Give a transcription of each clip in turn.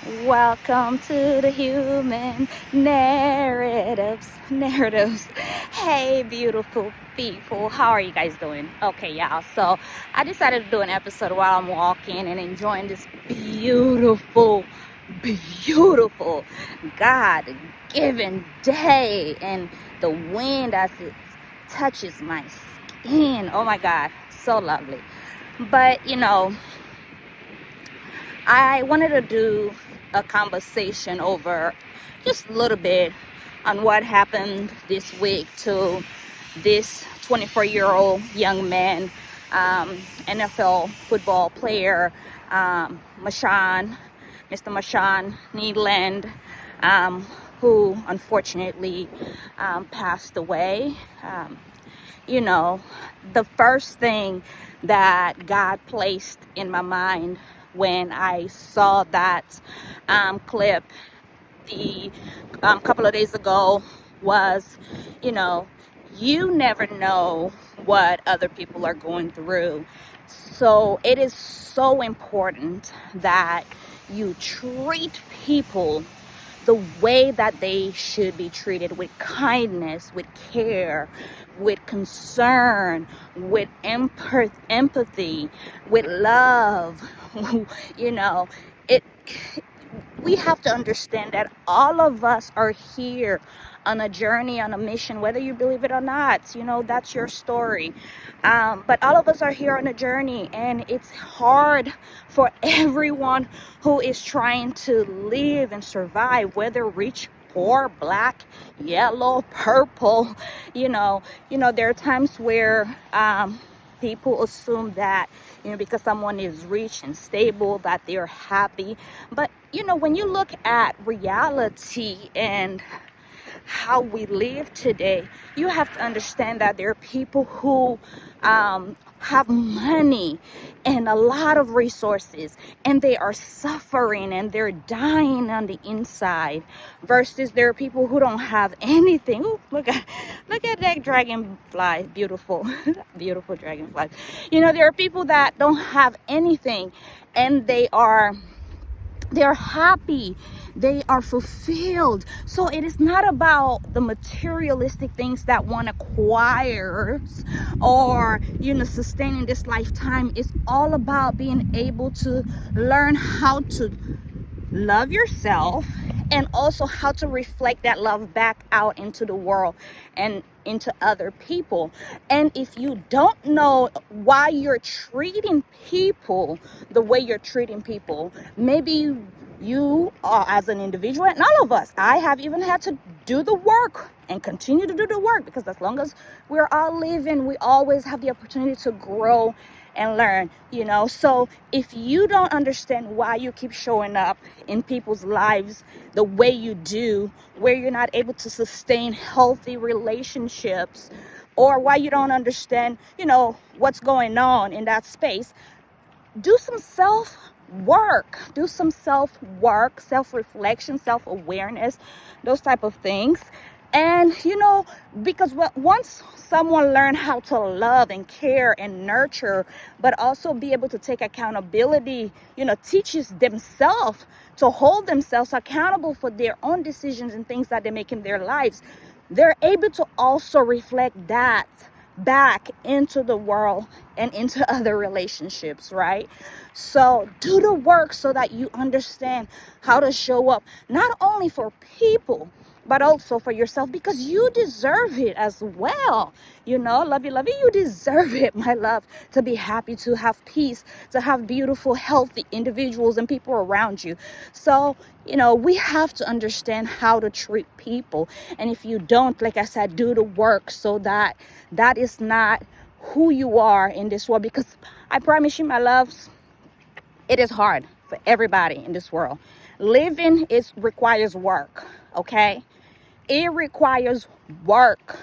Welcome to the human narratives. Hey, beautiful people. How are you guys doing? Okay, y'all. So I decided to do an episode while I'm walking and enjoying this beautiful God-given day and the wind as it touches my skin. Oh my God, so lovely. But I wanted to do a conversation over just a little bit on what happened this week to this 24-year-old young man, NFL football player, Mr. Mashawn Needland, who unfortunately passed away. You know, the first thing that God placed in my mind when I saw that clip the couple of days ago was, you never know what other people are going through. So it is so important that you treat people the way that they should be treated, with kindness, with care, with concern, with empathy, with love. It we have to understand that all of us are here on a journey, on a mission, whether you believe it or not. That's your story. But all of us are here on a journey, and it's hard for everyone who is trying to live and survive, whether rich, poor, black, yellow, purple. There are times where people assume that because someone is rich and stable that they're happy. But when you look at reality and how we live today, you have to understand that there are people who have money and a lot of resources, and they are suffering and they're dying on the inside, versus there are people who don't have anything. Ooh, look at that dragonfly, beautiful beautiful dragonfly. There are people that don't have anything, and they're happy, they are fulfilled. So it is not about the materialistic things that one acquires or sustaining this lifetime. It's all about being able to learn how to love yourself, and also how to reflect that love back out into the world and into other people. And if you don't know why you're treating people the way you're treating people, maybe you are, as an individual, and all of us, I have even had to do the work and continue to do the work, because as long as we're all living, we always have the opportunity to grow and learn. So if you don't understand why you keep showing up in people's lives the way you do, where you're not able to sustain healthy relationships, or why you don't understand what's going on in that space, do some self-work, self-reflection, self-awareness, those type of things. And because once someone learn how to love and care and nurture, but also be able to take accountability, teaches themselves to hold themselves accountable for their own decisions and things that they make in their lives, they're able to also reflect that back into the world and into other relationships, right? So do the work so that you understand how to show up, not only for people, but also for yourself, because you deserve it as well. Love you, you deserve it, my love, to be happy, to have peace, to have beautiful, healthy individuals and people around you. So we have to understand how to treat people. And if you don't, like I said, do the work so that is not who you are in this world. Because I promise you, my loves, it is hard for everybody in this world. Living requires work, okay? It requires work.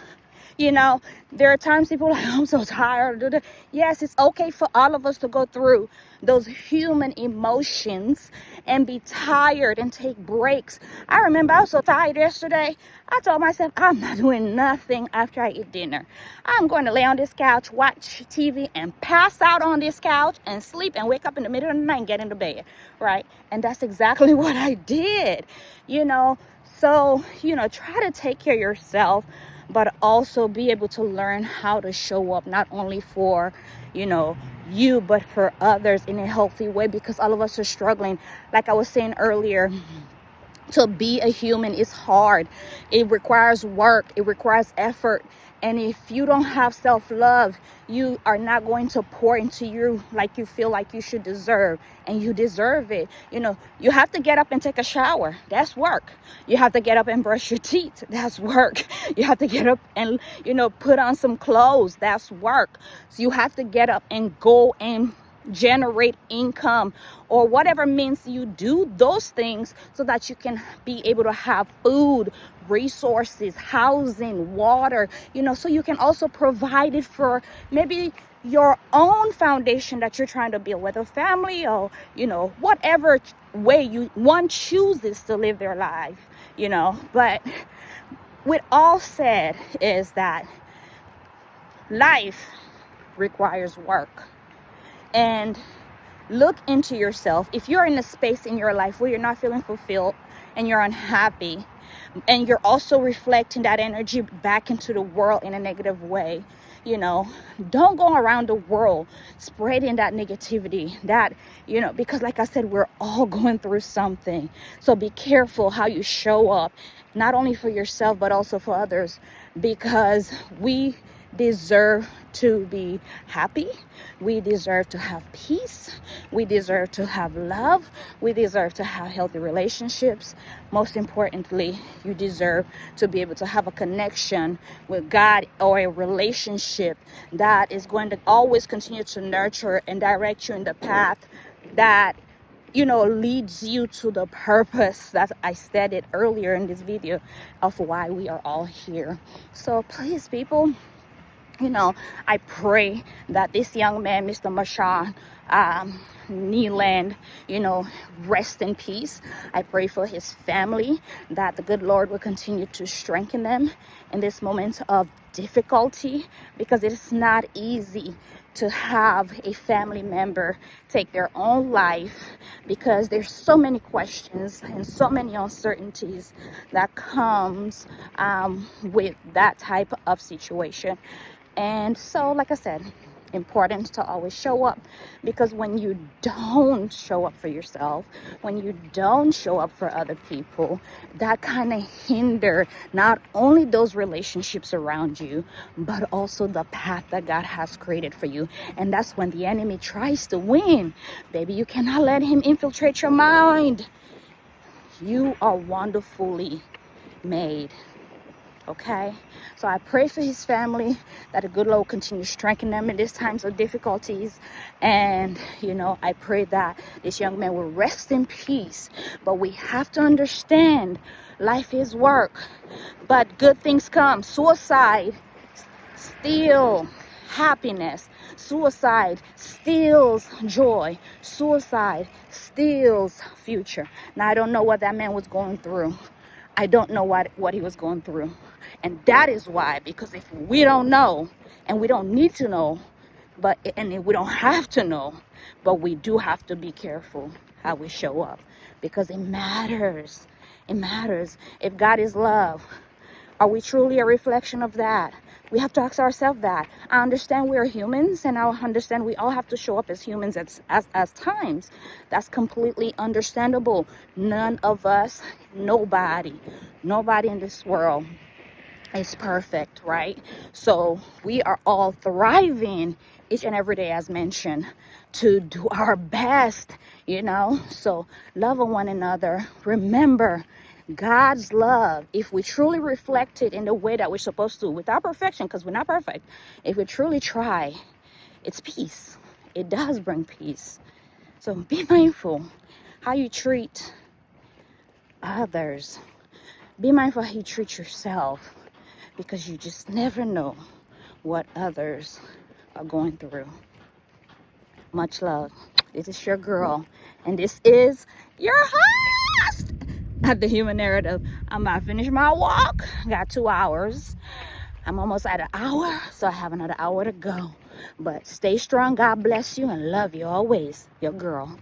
You know, there are times people are like, I'm so tired. Yes, it's okay for all of us to go through those human emotions and be tired and take breaks. I remember I was so tired yesterday. I told myself, I'm not doing nothing after I eat dinner. I'm going to lay on this couch, watch TV, and pass out on this couch and sleep and wake up in the middle of the night and get into bed, right? And that's exactly what I did, you know. So, you know, try to take care of yourself, but also be able to learn how to show up, not only for, you know, you, but for others in a healthy way, because all of us are struggling. Like I was saying earlier, to be a human is hard. It requires work. It requires effort. And if you don't have self-love, you are not going to pour into you like you feel like you should deserve. And you deserve it. You know, you have to get up and take a shower. That's work. You have to get up and brush your teeth. That's work. You have to get up and, you know, put on some clothes. That's work. So you have to get up and go and generate income, or whatever means you do those things, so that you can be able to have food, resources, housing, water, you know, so you can also provide it for maybe your own foundation that you're trying to build, whether family or, you know, whatever way one chooses to live their life, you know. But with all said is that life requires work. And look into yourself. If you're in a space in your life where you're not feeling fulfilled and you're unhappy, and you're also reflecting that energy back into the world in a negative way, you know, don't go around the world spreading that negativity, that, you know, because like I said, we're all going through something. So be careful how you show up, not only for yourself, but also for others, because we deserve to be happy. We deserve to have peace. We deserve to have love. We deserve to have healthy relationships. Most importantly, you deserve to be able to have a connection with God, or a relationship that is going to always continue to nurture and direct you in the path that, you know, leads you to the purpose that I stated earlier in this video of why we are all here. So please, people, you know, I pray that this young man, Mr. Marshawn Neeland, you know, rest in peace. I pray for his family, that the good Lord will continue to strengthen them in this moment of difficulty, because it's not easy to have a family member take their own life, because there's so many questions and so many uncertainties that comes with that type of situation. And so, like I said, important to always show up, because when you don't show up for yourself, when you don't show up for other people, that kind of hinder not only those relationships around you, but also the path that God has created for you. And that's when the enemy tries to win. Baby, you cannot let him infiltrate your mind. You are wonderfully made. Okay, so I pray for his family, that the good Lord continue to strengthen them in these times of difficulties. And, you know, I pray that this young man will rest in peace. But we have to understand, life is work, but good things come. Suicide steals happiness. Suicide steals joy. Suicide steals future. Now, I don't know what that man was going through. I don't know what he was going through. And that is why, because if we don't know, and we don't need to know, and we don't have to know, but we do have to be careful how we show up, because it matters. It matters. If God is love, are we truly a reflection of that? We have to ask ourselves that. I understand we're humans, and I understand we all have to show up as humans as times. That's completely understandable. None of us, nobody in this world is perfect, right? So we are all thriving each and every day, as mentioned, to do our best, you know. So love one another. Remember, God's love, if we truly reflect it in the way that we're supposed to, without perfection, because we're not perfect, if we truly try, it's peace. It does bring peace. So be mindful how you treat others. Be mindful how you treat yourself, because you just never know what others are going through. Much love. This is your girl, and this is your host at The Human Narrative. I'm about to finish my walk. Got 2 hours. I'm almost at an hour, so I have another hour to go. But stay strong. God bless you and love you always. Your girl.